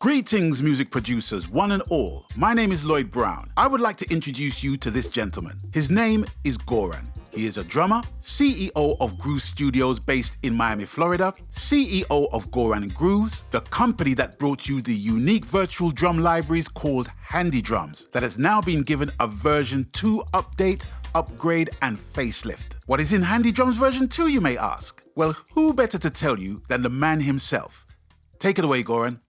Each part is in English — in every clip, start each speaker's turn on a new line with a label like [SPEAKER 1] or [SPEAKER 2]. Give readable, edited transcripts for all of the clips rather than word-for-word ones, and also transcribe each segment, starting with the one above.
[SPEAKER 1] Greetings, music producers, one and all. My name is Lloyd Brown. I would like to introduce you to this gentleman. His name is Goran. He is a drummer, CEO of Groove Studios based in Miami, Florida, CEO of Goran Grooves, the company that brought you the unique virtual drum libraries called Handy Drums, that has now been given a version 2 update, upgrade, and facelift. What is in Handy Drums version 2, you may ask? Well, who better to tell you than the man himself? Take it away, Goran.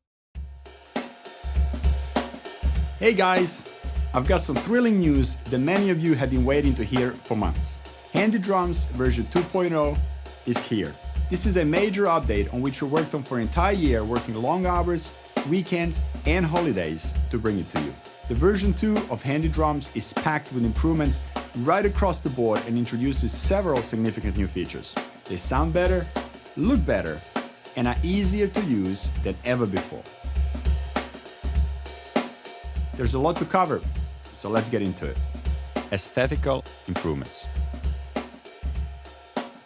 [SPEAKER 2] Hey guys, I've got some thrilling news that many of you have been waiting to hear for months. Handy Drums version 2.0 is here. This is a major update on which we worked on for an entire year, working long hours, weekends, and holidays to bring it to you. The version 2 of Handy Drums is packed with improvements right across the board and introduces several significant new features. They sound better, look better, and are easier to use than ever before. There's a lot to cover, so let's get into it. Aesthetical improvements.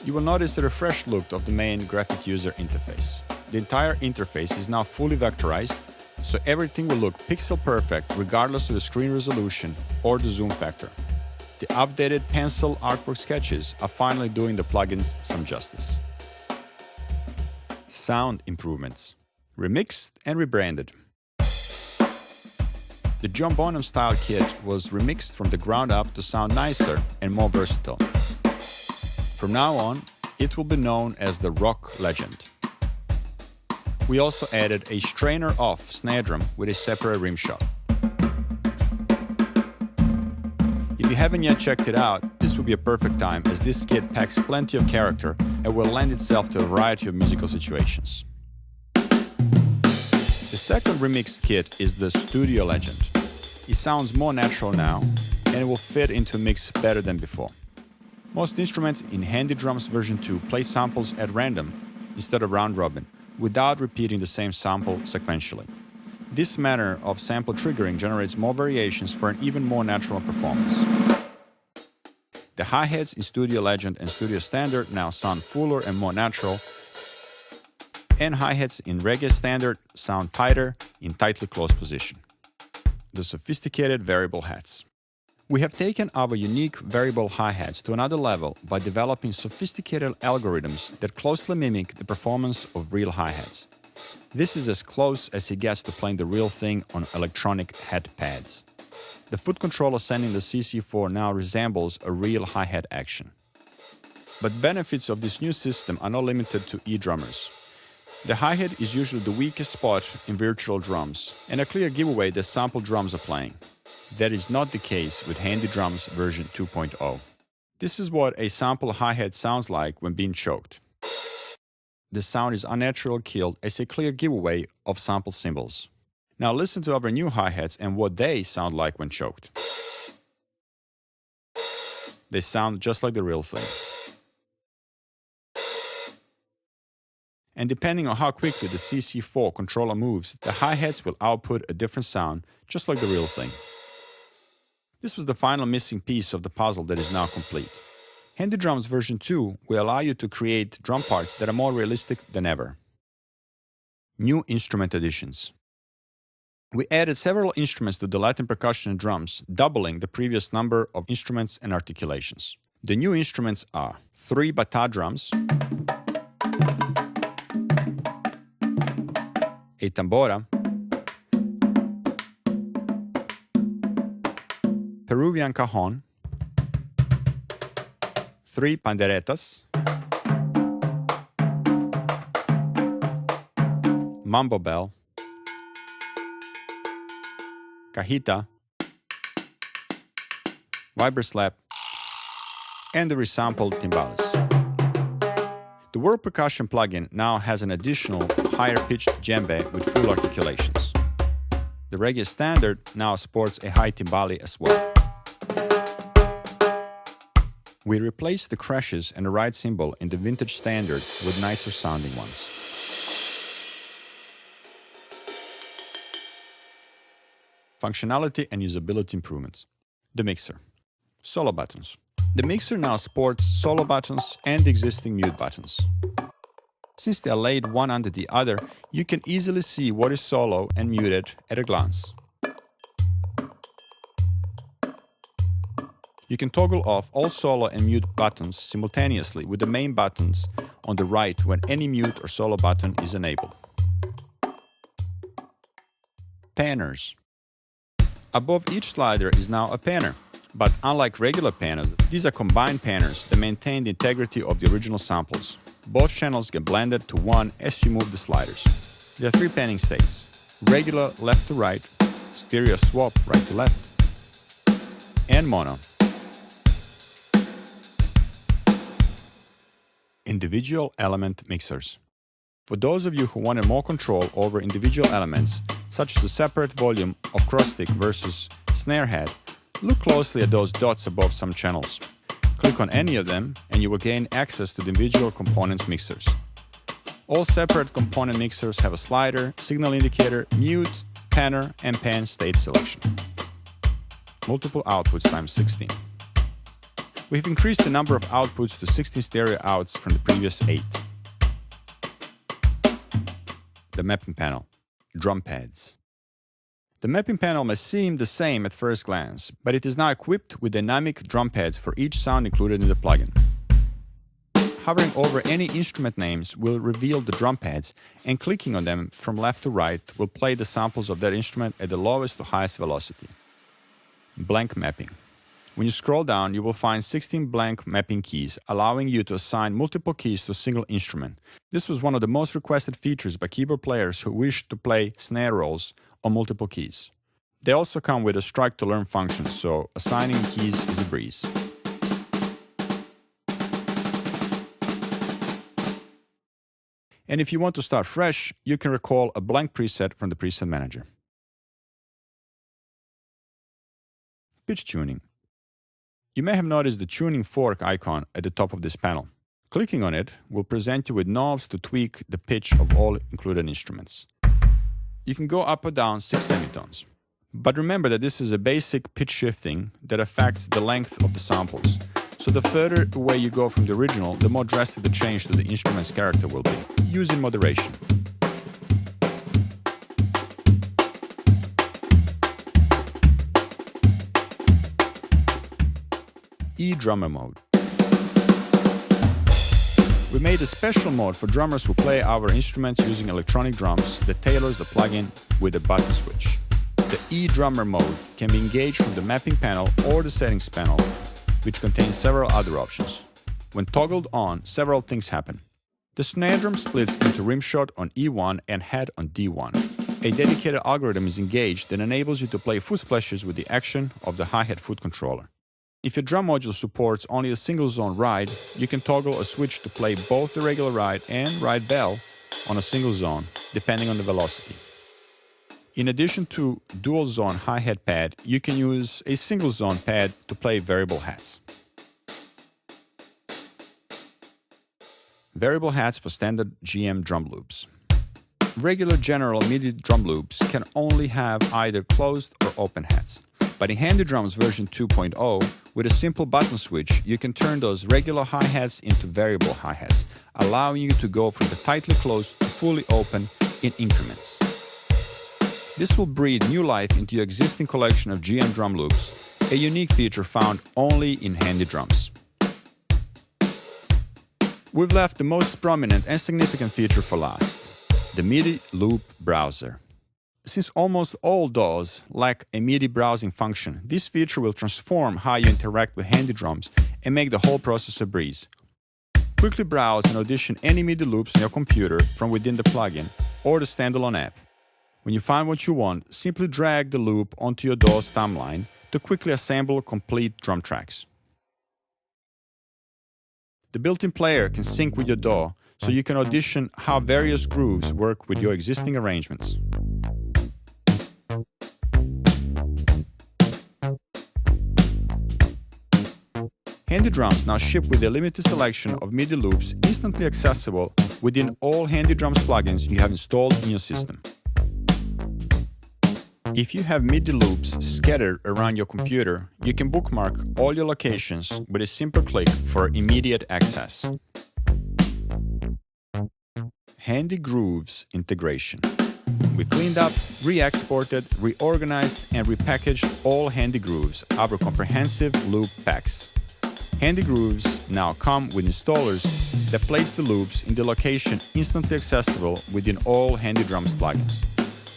[SPEAKER 2] You will notice a refreshed look of the main graphic user interface. The entire interface is now fully vectorized, so everything will look pixel perfect regardless of the screen resolution or the zoom factor. The updated pencil artwork sketches are finally doing the plugins some justice. Sound improvements. Remixed and rebranded. The John Bonham style kit was remixed from the ground up to sound nicer and more versatile. From now on, it will be known as the Rock Legend. We also added a strainer-off snare drum with a separate rim shot. If you haven't yet checked it out, this would be a perfect time as this kit packs plenty of character and will lend itself to a variety of musical situations. The second remixed kit is the Studio Legend. It sounds more natural now, and it will fit into a mix better than before. Most instruments in Handy Drums version 2 play samples at random instead of round robin, without repeating the same sample sequentially. This manner of sample triggering generates more variations for an even more natural performance. The hi-hats in Studio Legend and Studio Standard now sound fuller and more natural, and hi-hats in Reggae Standard sound tighter in tightly closed position. The sophisticated variable hats. We have taken our unique variable hi-hats to another level by developing sophisticated algorithms that closely mimic the performance of real hi-hats. This is as close as it gets to playing the real thing on electronic hat pads. The foot controller sending the CC4 now resembles a real hi-hat action. But benefits of this new system are not limited to E-drummers. The hi-hat is usually the weakest spot in virtual drums and a clear giveaway that sample drums are playing. That is not the case with Handy Drums version 2.0. This is what a sample hi-hat sounds like when being choked. The sound is unnatural killed as a clear giveaway of sample cymbals. Now listen to our new hi-hats and what they sound like when choked. They sound just like the real thing. And depending on how quickly the CC4 controller moves, the hi-hats will output a different sound, just like the real thing. This was the final missing piece of the puzzle that is now complete. Handy Drums version 2 will allow you to create drum parts that are more realistic than ever. New instrument additions. We added several instruments to the Latin percussion and drums, doubling the previous number of instruments and articulations. The new instruments are 3 bata drums, a tambora, Peruvian cajon, 3 panderetas, mambo bell, cajita, vibroslap, and the resampled timbales. The World Percussion plugin now has an additional higher-pitched djembe with full articulations. The Reggae Standard now sports a high timbale as well. We replaced the crashes and the ride cymbal in the Vintage Standard with nicer sounding ones. Functionality and usability improvements. The mixer. Solo buttons. The mixer now sports solo buttons and existing mute buttons. Since they are laid one under the other, you can easily see what is solo and muted at a glance. You can toggle off all solo and mute buttons simultaneously with the main buttons on the right when any mute or solo button is enabled. Panners. Above each slider is now a panner, but unlike regular panners, these are combined panners that maintain the integrity of the original samples. Both channels get blended to one as you move the sliders. There are three panning states: regular left to right, stereo swap right to left, and mono. Individual element mixers. For those of you who wanted more control over individual elements, such as the separate volume of cross-stick versus snare head, look closely at those dots above some channels. Click on any of them and you will gain access to the individual components mixers. All separate component mixers have a slider, signal indicator, mute, panner, and pan state selection. Multiple outputs times 16. We've increased the number of outputs to 16 stereo outs from the previous 8. The mapping panel. Drum pads. The mapping panel may seem the same at first glance, but it is now equipped with dynamic drum pads for each sound included in the plugin. Hovering over any instrument names will reveal the drum pads, and clicking on them from left to right will play the samples of that instrument at the lowest to highest velocity. Blank mapping. When you scroll down, you will find 16 blank mapping keys, allowing you to assign multiple keys to a single instrument. This was one of the most requested features by keyboard players who wished to play snare rolls on multiple keys. They also come with a strike to learn function, so assigning keys is a breeze. And if you want to start fresh, you can recall a blank preset from the preset manager. Pitch tuning. You may have noticed the tuning fork icon at the top of this panel. Clicking on it will present you with knobs to tweak the pitch of all included instruments. You can go up or down 6 semitones. But remember that this is a basic pitch shifting that affects the length of the samples. So the further away you go from the original, the more drastic the change to the instrument's character will be. Use in moderation. E-drummer mode. We made a special mode for drummers who play our instruments using electronic drums that tailors the plugin with a button switch. The E-drummer mode can be engaged from the mapping panel or the settings panel, which contains several other options. When toggled on, several things happen. The snare drum splits into rimshot on E1 and head on D1. A dedicated algorithm is engaged that enables you to play foot splashes with the action of the hi-hat foot controller. If your drum module supports only a single zone ride, you can toggle a switch to play both the regular ride and ride bell on a single zone, depending on the velocity. In addition to dual zone hi-hat pad, you can use a single zone pad to play variable hats. Variable hats for standard GM drum loops. Regular general MIDI drum loops can only have either closed or open hats. But in Handy Drums version 2.0, with a simple button switch, you can turn those regular hi-hats into variable hi-hats, allowing you to go from the tightly closed to fully open in increments. This will breathe new life into your existing collection of GM drum loops, a unique feature found only in Handy Drums. We've left the most prominent and significant feature for last, the MIDI loop browser. Since almost all DAWs lack a MIDI browsing function, this feature will transform how you interact with Handy Drums and make the whole process a breeze. Quickly browse and audition any MIDI loops on your computer from within the plugin or the standalone app. When you find what you want, simply drag the loop onto your DAW's timeline to quickly assemble complete drum tracks. The built-in player can sync with your DAW, so you can audition how various grooves work with your existing arrangements. Handy Drums now ship with a limited selection of MIDI loops instantly accessible within all Handy Drums plugins you have installed in your system. If you have MIDI loops scattered around your computer, you can bookmark all your locations with a simple click for immediate access. Handy Grooves integration. We cleaned up, re-exported, reorganized, and repackaged all Handy Grooves, our comprehensive loop packs. Handy Grooves now come with installers that place the loops in the location instantly accessible within all Handy Drums plugins.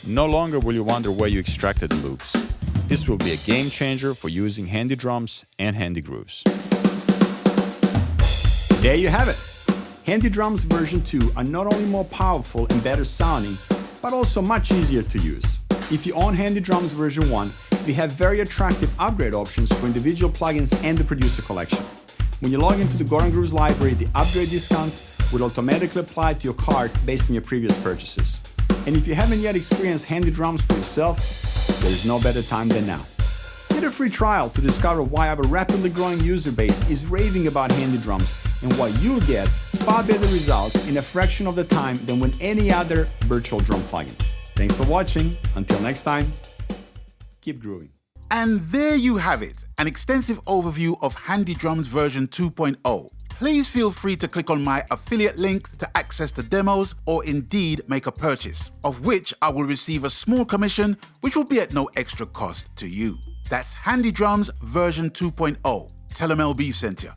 [SPEAKER 2] No longer will you wonder where you extracted the loops. This will be a game changer for using Handy Drums and Handy Grooves. There you have it! Handy Drums version 2 are not only more powerful and better sounding, but also much easier to use. If you own Handy Drums version 1, we have very attractive upgrade options for individual plugins and the producer collection. When you log into the Goran Grooves library, the upgrade discounts will automatically apply to your cart based on your previous purchases. And if you haven't yet experienced Handy Drums for yourself, there is no better time than now. Get a free trial to discover why our rapidly growing user base is raving about Handy Drums and why you'll get far better results in a fraction of the time than with any other virtual drum plugin. Thanks for watching. Until next time, keep grooving.
[SPEAKER 1] And there you have it, an extensive overview of Handy Drums version 2.0. Please feel free to click on my affiliate link to access the demos or indeed make a purchase, of which I will receive a small commission, which will be at no extra cost to you. That's Handy Drums version 2.0. Tell them LB sent you.